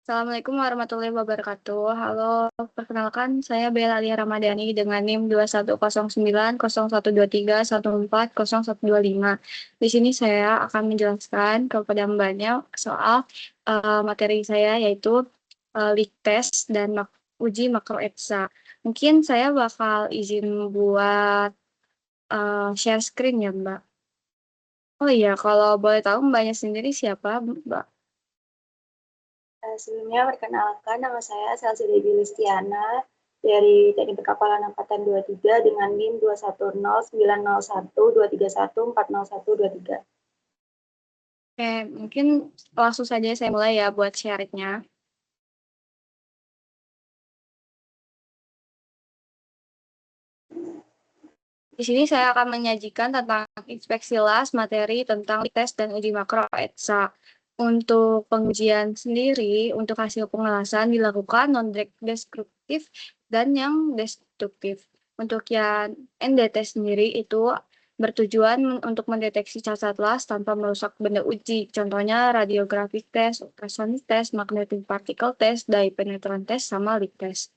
Assalamualaikum warahmatullahi wabarakatuh. Halo, perkenalkan saya Bella Alia Ramadhani dengan NIM 21090123140125. Di sini saya akan menjelaskan kepada Mbaknya soal materi saya yaitu leak test dan uji makro ETSA. Mungkin saya bakal izin buat share screen ya, Mbak. Oh iya, kalau boleh tahu Mbaknya sendiri siapa, Mbak? Sebelumnya perkenalkan nama saya Selsi Dewi Listiana dari Teknik Perkapalan Angkatan 23 dengan NIM 21090123143140123. Oke, mungkin langsung saja saya mulai ya buat share-nya. Di sini saya akan menyajikan tentang inspeksi las materi tentang tes dan uji makro ETSA. Untuk pengujian sendiri, untuk hasil pengelasan dilakukan non-destruktif dan yang destruktif. Untuk yang NDT sendiri itu bertujuan untuk mendeteksi cacat las tanpa merusak benda uji. Contohnya radiographic test, ultrasonic test, magnetic particle test, dye penetrant test, sama leak test.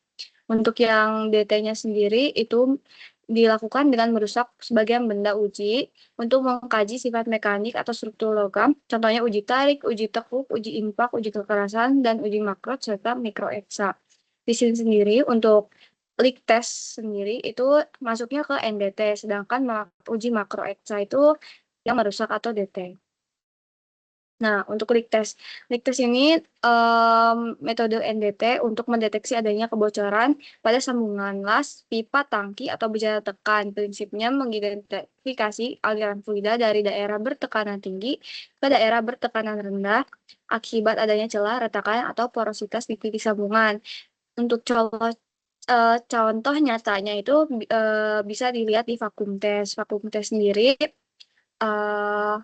Untuk yang DT-nya sendiri itu dilakukan dengan merusak sebagian benda uji untuk mengkaji sifat mekanik atau struktur logam, contohnya uji tarik, uji tekuk, uji impak, uji kekerasan, dan uji makro serta mikro eksa. Di sini sendiri untuk leak test sendiri itu masuknya ke NDT, sedangkan uji makro eksa itu yang merusak atau DT. Nah, untuk leak test ini metode NDT untuk mendeteksi adanya kebocoran pada sambungan las, pipa, tangki, atau bejana tekan. Prinsipnya mengidentifikasi aliran fluida dari daerah bertekanan tinggi ke daerah bertekanan rendah akibat adanya celah, retakan, atau porositas di titik sambungan. Untuk contoh nyatanya itu bisa dilihat di vakum test. Vakum test sendiri eh,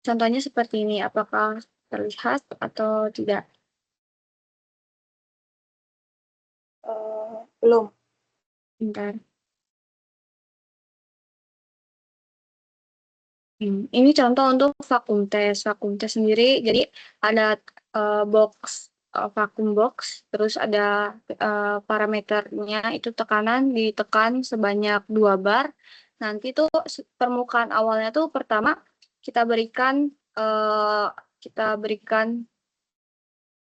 contohnya seperti ini, apakah terlihat atau tidak? Belum. Bentar. Ini contoh untuk vakum test. Vakum test sendiri, jadi ada box, vakum box, terus ada parameternya, itu tekanan ditekan sebanyak 2 bar. Nanti tuh permukaan awalnya tuh pertama kita berikan eh, kita berikan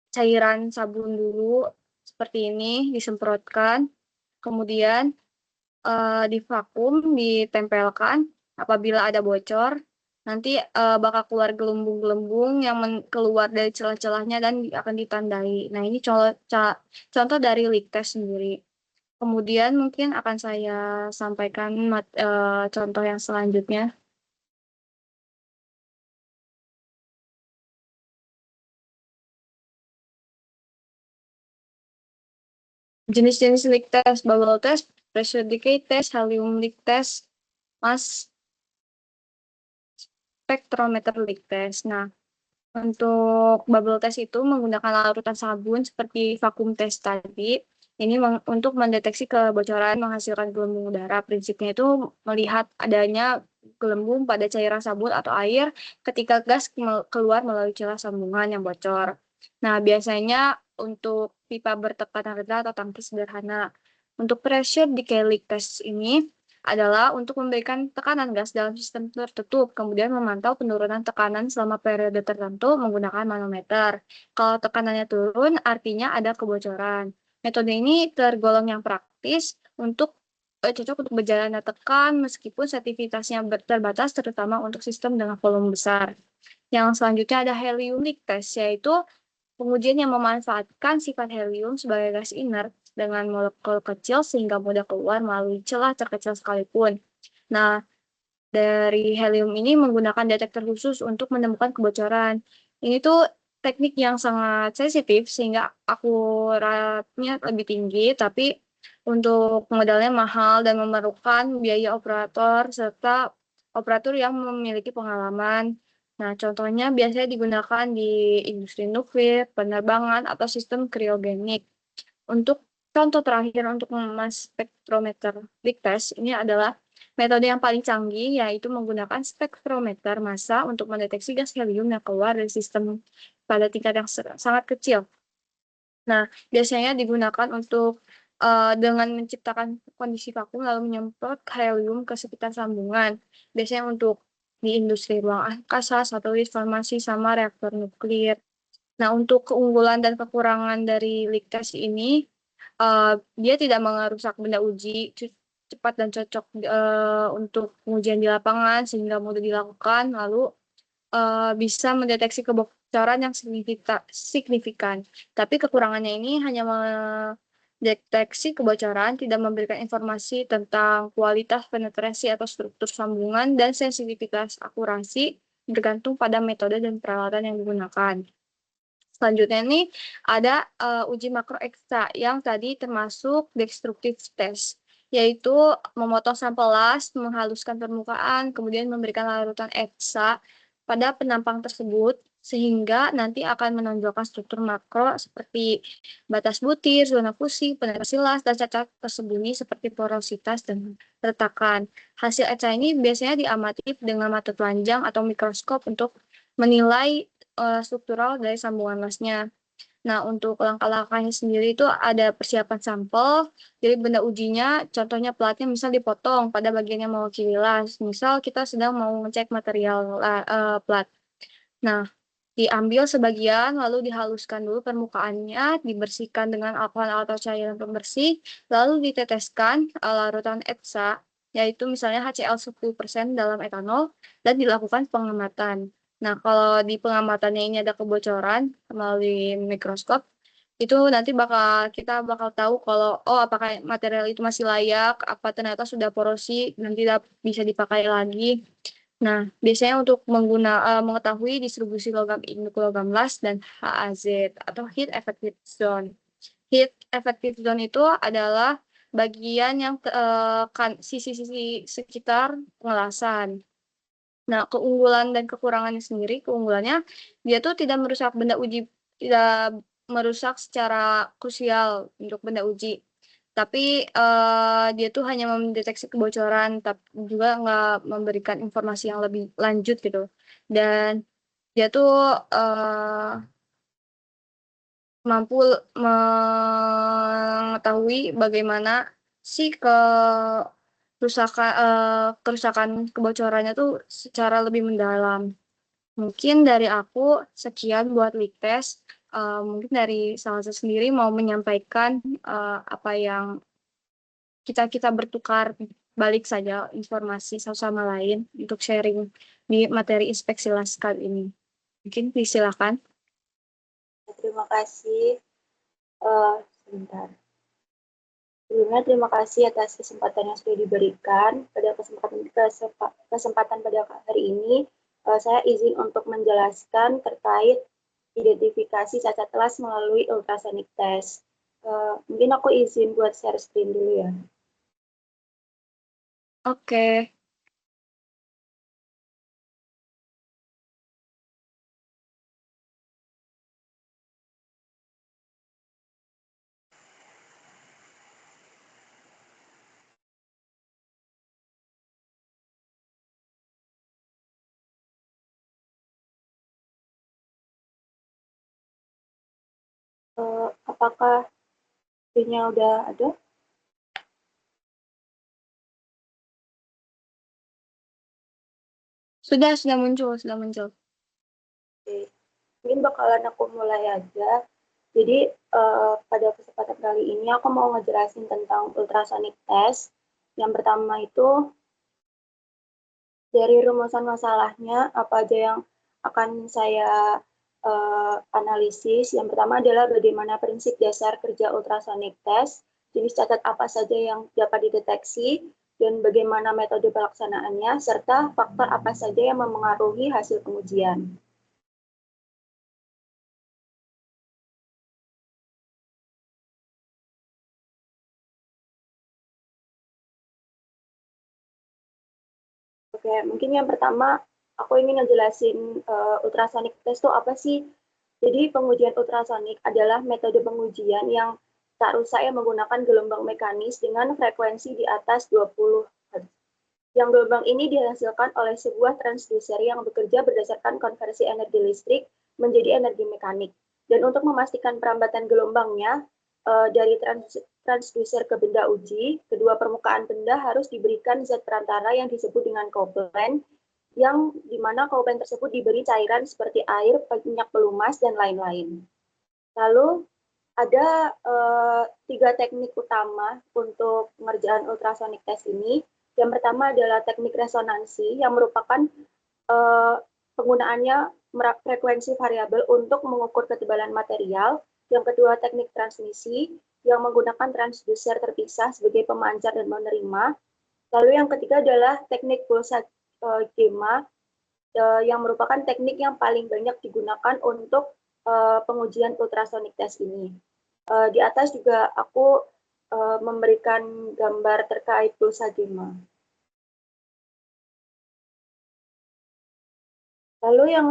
cairan sabun dulu seperti ini disemprotkan, kemudian divakum, ditempelkan. Apabila ada bocor, nanti bakal keluar gelembung-gelembung yang keluar dari celah-celahnya dan akan ditandai. Nah, ini contoh dari leak test sendiri. Kemudian mungkin akan saya sampaikan contoh yang selanjutnya. Jenis-jenis leak test, bubble test, pressure decay test, helium leak test, mass spectrometer leak test. Nah, untuk bubble test itu menggunakan larutan sabun seperti vakum test tadi. Ini untuk mendeteksi kebocoran menghasilkan gelembung udara. Prinsipnya itu melihat adanya gelembung pada cairan sabun atau air ketika gas keluar melalui celah sambungan yang bocor. Nah, biasanya untuk pipa bertekanan rendah atau tangki sederhana. Untuk pressure decay leak test ini adalah untuk memberikan tekanan gas dalam sistem tertutup, kemudian memantau penurunan tekanan selama periode tertentu menggunakan manometer. Kalau tekanannya turun, artinya ada kebocoran. Metode ini tergolong yang praktis untuk cocok untuk berjalan tekan meskipun sensitivitasnya terbatas, terutama untuk sistem dengan volume besar. Yang selanjutnya ada helium leak test, yaitu pengujian yang memanfaatkan sifat helium sebagai gas inert dengan molekul kecil sehingga mudah keluar melalui celah terkecil sekalipun. Nah, dari helium ini menggunakan detektor khusus untuk menemukan kebocoran. Ini tuh teknik yang sangat sensitif sehingga akuratnya lebih tinggi, tapi untuk modalnya mahal dan memerlukan biaya operator serta operator yang memiliki pengalaman. Nah, contohnya biasanya digunakan di industri nuklir, penerbangan, atau sistem kriogenik. Untuk contoh terakhir untuk mas spektrometer leak test ini adalah Metode yang paling canggih yaitu menggunakan spektrometer massa untuk mendeteksi gas helium yang keluar dari sistem pada tingkat yang sangat kecil. Nah, biasanya digunakan untuk dengan menciptakan kondisi vakum lalu menyemprot helium ke sekitar sambungan. Biasanya untuk di industri ruang angkasa, satelit, farmasi, sama reaktor nuklir. Nah, untuk keunggulan dan kekurangan dari leak test ini, dia tidak merusak benda uji, cepat dan cocok untuk pengujian di lapangan sehingga mudah dilakukan, lalu bisa mendeteksi kebocoran yang signifikan. Tapi kekurangannya ini hanya mendeteksi kebocoran, tidak memberikan informasi tentang kualitas penetrasi atau struktur sambungan dan sensitivitas akurasi bergantung pada metode dan peralatan yang digunakan. Selanjutnya nih ada uji makro ekstra yang tadi termasuk destructive test, yaitu memotong sampel las, menghaluskan permukaan, kemudian memberikan larutan eksa pada penampang tersebut sehingga nanti akan menonjolkan struktur makro seperti batas butir, zona fusi, penetrasi las, dan cacat tersembunyi seperti porositas dan retakan. Hasil ECA ini biasanya diamati dengan mata telanjang atau mikroskop untuk menilai struktural dari sambungan lasnya. Nah, untuk langkah-langkahnya sendiri itu ada persiapan sampel. Jadi benda ujinya, contohnya platnya misal dipotong pada bagian yang mewakili las. Misal kita sedang mau ngecek material plat. Nah, diambil sebagian, lalu dihaluskan dulu permukaannya, dibersihkan dengan alkohol atau cairan pembersih, lalu diteteskan larutan ETSA, yaitu misalnya HCl 10% dalam etanol, dan dilakukan pengamatan. Nah, kalau di pengamatannya ini ada kebocoran melalui mikroskop, itu nanti kita bakal tahu kalau apakah material itu masih layak, apa ternyata sudah porosi dan tidak bisa dipakai lagi. Nah, biasanya untuk mengetahui distribusi logam induk logam las dan HAZ atau heat effective zone. Heat effective zone itu adalah bagian yang sisi-sisi sekitar pengelasan. Nah, keunggulan dan kekurangannya sendiri, keunggulannya dia tuh tidak merusak benda uji, tidak merusak secara krusial untuk benda uji. Tapi dia tuh hanya mendeteksi kebocoran, tapi juga nggak memberikan informasi yang lebih lanjut gitu. Dan dia tuh mampu mengetahui bagaimana sih kerusakan kebocorannya tuh secara lebih mendalam. Mungkin dari aku sekian buat leak test. Mungkin dari Salsa sendiri mau menyampaikan apa yang kita bertukar balik saja informasi satu sama lain untuk sharing di materi inspeksi las kali ini. Mungkin disilakan. Terima kasih. Sebentar. Sebelumnya terima kasih atas kesempatan yang sudah diberikan. Pada kesempatan pada hari ini, saya izin untuk menjelaskan terkait identifikasi cacat las melalui ultrasonic test. Mungkin aku izin buat share screen dulu ya. Oke. Apakah screen-nya udah ada? Sudah muncul. Oke. Mungkin bakalan aku mulai aja. Jadi pada kesempatan kali ini aku mau ngejelasin tentang ultrasonic test. Yang pertama itu dari rumusan masalahnya apa aja yang akan saya analisis. Yang pertama adalah bagaimana prinsip dasar kerja ultrasonic test, jenis cacat apa saja yang dapat dideteksi, dan bagaimana metode pelaksanaannya, serta faktor apa saja yang memengaruhi hasil pengujian. Oke, mungkin yang pertama aku ingin ngejelasin ultrasonic test itu apa sih? Jadi pengujian ultrasonik adalah metode pengujian yang tak rusak yang menggunakan gelombang mekanis dengan frekuensi di atas 20 Hz. Yang gelombang ini dihasilkan oleh sebuah transducer yang bekerja berdasarkan konversi energi listrik menjadi energi mekanik. Dan untuk memastikan perambatan gelombangnya, dari transducer ke benda uji, kedua permukaan benda harus diberikan zat perantara yang disebut dengan couplant, yang dimana couplant tersebut diberi cairan seperti air, minyak pelumas, dan lain-lain. Lalu ada 3 teknik utama untuk pengerjaan ultrasonic test ini. Yang pertama adalah teknik resonansi yang merupakan penggunaannya frekuensi variabel untuk mengukur ketebalan material. Yang kedua teknik transmisi yang menggunakan transducer terpisah sebagai pemancar dan menerima. Lalu yang ketiga adalah teknik pulsa gamma yang merupakan teknik yang paling banyak digunakan untuk pengujian ultrasonic test ini. Di atas juga aku memberikan gambar terkait pulsa gamma. Lalu yang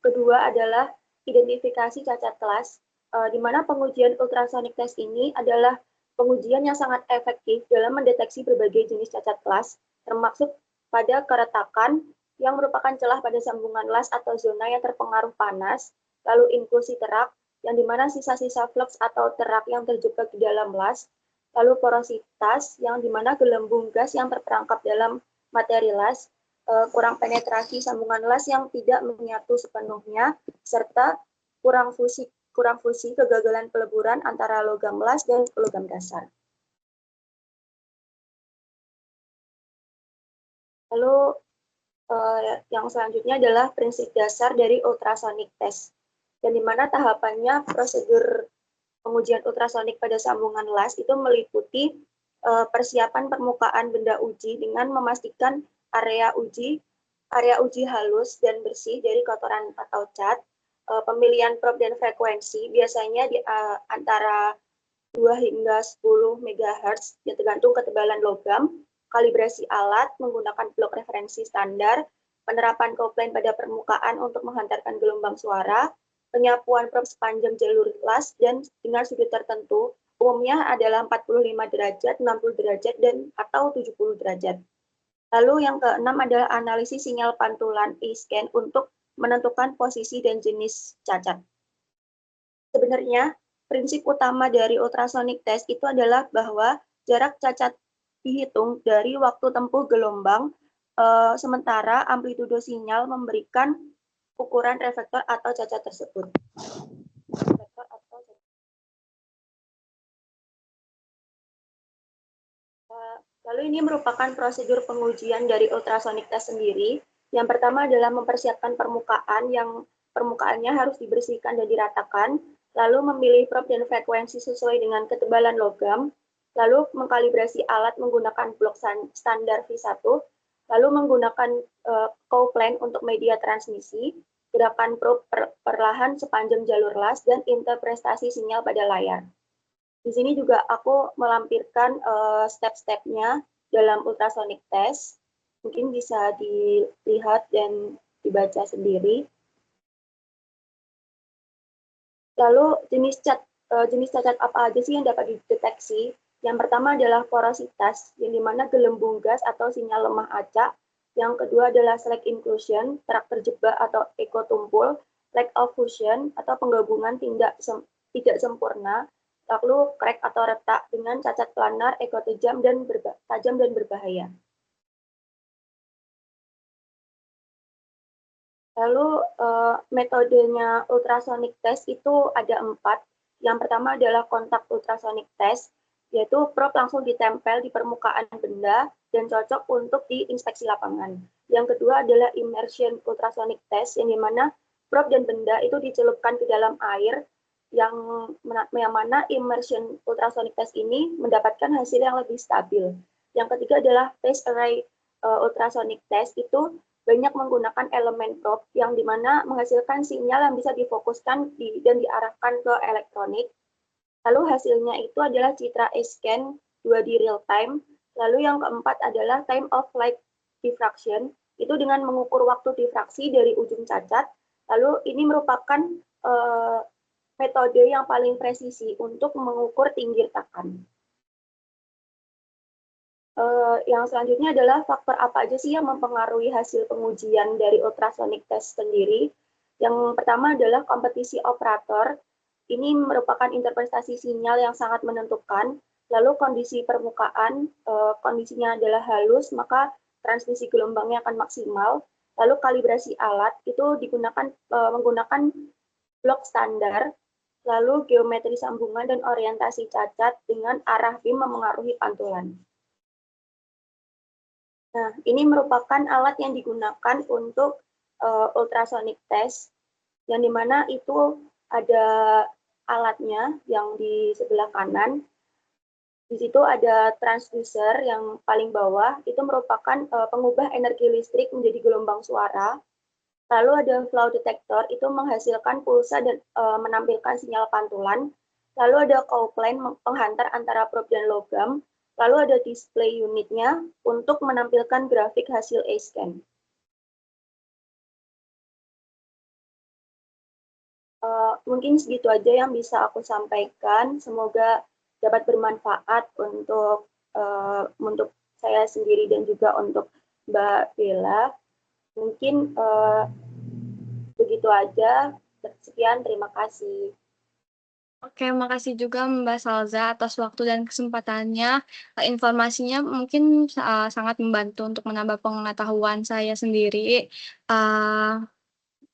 kedua adalah identifikasi cacat kelas, di mana pengujian ultrasonic test ini adalah pengujian yang sangat efektif dalam mendeteksi berbagai jenis cacat kelas, termasuk pada keretakan yang merupakan celah pada sambungan las atau zona yang terpengaruh panas, lalu inklusi terak, yang dimana sisa-sisa flux atau terak yang terjebak di dalam las, lalu porositas, yang dimana gelembung gas yang terperangkap dalam materi las, kurang penetrasi sambungan las yang tidak menyatu sepenuhnya, serta kurang fusi kegagalan peleburan antara logam las dan logam dasar. Lalu yang selanjutnya adalah prinsip dasar dari ultrasonic test, dan di mana tahapannya prosedur pengujian ultrasonik pada sambungan las itu meliputi persiapan permukaan benda uji dengan memastikan area uji halus dan bersih dari kotoran atau cat, pemilihan probe dan frekuensi biasanya di antara 2 hingga 10 MHz, ya tergantung ketebalan logam, kalibrasi alat menggunakan blok referensi standar, penerapan couplant pada permukaan untuk menghantarkan gelombang suara, penyapuan probe sepanjang jalur las dan dengan sudut tertentu, umumnya adalah 45 derajat, 60 derajat, dan atau 70 derajat. Lalu yang keenam adalah analisis sinyal pantulan e-scan untuk menentukan posisi dan jenis cacat. Sebenarnya, prinsip utama dari ultrasonic test itu adalah bahwa jarak cacat dihitung dari waktu tempuh gelombang, sementara amplitudo sinyal memberikan ukuran reflektor atau cacat tersebut. Lalu ini merupakan prosedur pengujian dari ultrasonic test sendiri. Yang pertama adalah mempersiapkan permukaan yang permukaannya harus dibersihkan dan diratakan, lalu memilih probe dan frekuensi sesuai dengan ketebalan logam, lalu mengkalibrasi alat menggunakan blok standar V1, lalu menggunakan couplant untuk media transmisi, gerakan probe perlahan sepanjang jalur las, dan interpretasi sinyal pada layar. Di sini juga aku melampirkan step-stepnya dalam ultrasonic test. Mungkin bisa dilihat dan dibaca sendiri. Lalu jenis cacat apa aja sih yang dapat dideteksi? Yang pertama adalah porositas, yang dimana gelembung gas atau sinyal lemah acak. Yang kedua adalah select inclusion, terak terjebak atau ekotumpul, lack of fusion atau penggabungan tidak sempurna, lalu crack atau retak dengan cacat planar, ekotajam dan berbahaya. Lalu metodenya ultrasonic test itu ada 4. Yang pertama adalah kontak ultrasonic test, yaitu probe langsung ditempel di permukaan benda dan cocok untuk diinspeksi lapangan. Yang kedua adalah immersion ultrasonic test, yang dimana probe dan benda itu dicelupkan ke dalam air, yang mana immersion ultrasonic test ini mendapatkan hasil yang lebih stabil. Yang ketiga adalah phase array ultrasonic test, itu banyak menggunakan elemen probe yang dimana menghasilkan sinyal yang bisa difokuskan dan diarahkan ke elektronik. Lalu hasilnya itu adalah citra e-scan 2D real time. Lalu yang keempat adalah time of light diffraction, itu dengan mengukur waktu difraksi dari ujung cacat. Lalu ini merupakan metode yang paling presisi untuk mengukur tinggi retakan. Yang selanjutnya adalah faktor apa aja sih yang mempengaruhi hasil pengujian dari ultrasonic test sendiri. Yang pertama adalah kompetisi operator. Ini merupakan interpretasi sinyal yang sangat menentukan. Lalu kondisi permukaan, kondisinya adalah halus, maka transmisi gelombangnya akan maksimal. Lalu kalibrasi alat itu digunakan menggunakan blok standar. Lalu geometri sambungan dan orientasi cacat dengan arah beam memengaruhi pantulan. Nah, ini merupakan alat yang digunakan untuk ultrasonic test, yang dimana itu ada alatnya yang di sebelah kanan. Di situ ada transducer yang paling bawah, itu merupakan pengubah energi listrik menjadi gelombang suara. Lalu ada flow detector, itu menghasilkan pulsa dan menampilkan sinyal pantulan. Lalu ada coupling penghantar antara probe dan logam. Lalu ada display unitnya untuk menampilkan grafik hasil A-scan. Mungkin segitu aja yang bisa aku sampaikan. Semoga dapat bermanfaat untuk saya sendiri dan juga untuk Mbak Bella. Mungkin begitu aja. Sekian, terima kasih. Oke, makasih juga Mbak Salza atas waktu dan kesempatannya. Informasinya mungkin sangat membantu untuk menambah pengetahuan saya sendiri. Uh,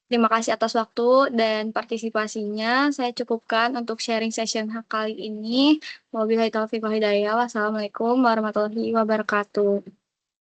Terima kasih atas waktu dan partisipasinya. Saya cukupkan untuk sharing session kali ini. Wabillahi taufiq wal hidayah. Wassalamualaikum warahmatullahi wabarakatuh.